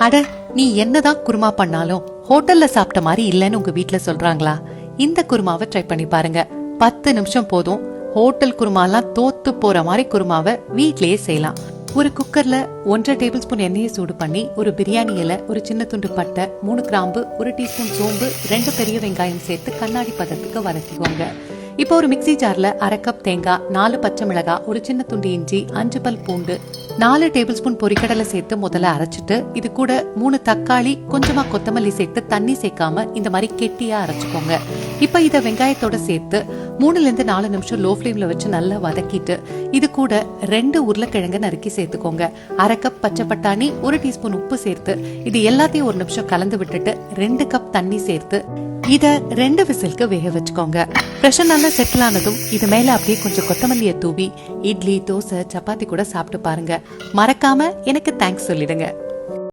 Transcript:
அட, நீ என்னதான் குருமா பண்ணாலும் ஹோட்டல்ல சாப்பிட்ட மாதிரி இல்லன்னு உங்க வீட்ல சொல்றாங்களா? இந்த குருமாவை ட்ரை பண்ணி பாருங்க. 10 நிமிஷம் போதும். ஹோட்டல் குருமாலாம் தோத்து போற மாதிரி குருமாவை வீட்லயே செய்யலாம். ஒரு குக்கர்ல 1.5 டேபிள் ஸ்பூன் எண்ணெயை சூடு பண்ணி ஒரு பிரியாணி இலை, ஒரு சின்ன துண்டு பட்டை, 3 கிராம்பு, 1 டீஸ்பூன் சோம்பு, 2 பெரிய வெங்காயம் சேர்த்து கண்ணாடி பதத்துக்கு வதக்கிக்கோங்க. இப்போ ஒரு மிக்ஸி ஜார்ல 1/2 கப் தேங்காய், 4 பச்சை மிளகாய், ஒரு சின்ன துண்டு இஞ்சி, 5 பல் பூண்டு, 4 டேபிள் ஸ்பூன் பொரிக்கடலை சேர்த்து முதல்ல அரைச்சிட்டு இது கூட 3 தக்காளி, கொஞ்சமா கொத்தமல்லி சேர்த்து தண்ணி சேர்க்காம இந்த மாதிரி கெட்டியா அரைச்சுக்கோங்க. இப்ப இத வெங்காயத்தோட சேர்த்து 3 to 4 நிமிஷம் லோ ஃப்ளேம்ல வச்சு நல்லா வதக்கிட்டு இது கூட 2 உருளைக்கிழங்கு நறுக்கி சேர்த்துக்கோங்க. 1/2 கப் பச்சை பட்டாணி, 1 டீஸ்பூன் உப்பு சேர்த்து இது எல்லாத்தையும் 1 நிமிஷம் கலந்து விட்டுட்டு 2 கப் தண்ணி சேர்த்து இத 2 விசிலுக்கு வேக வச்சுக்கோங்க. பிரஷர் நல்லா செட்டில் ஆனதும் இது மேல அப்படியே கொஞ்சம் கொத்தமல்லியை தூவி இட்லி, தோசை, சப்பாத்தி கூட சாப்பிட்டு பாருங்க. மறக்காம எனக்கு தேங்க்ஸ் சொல்லிடுங்க.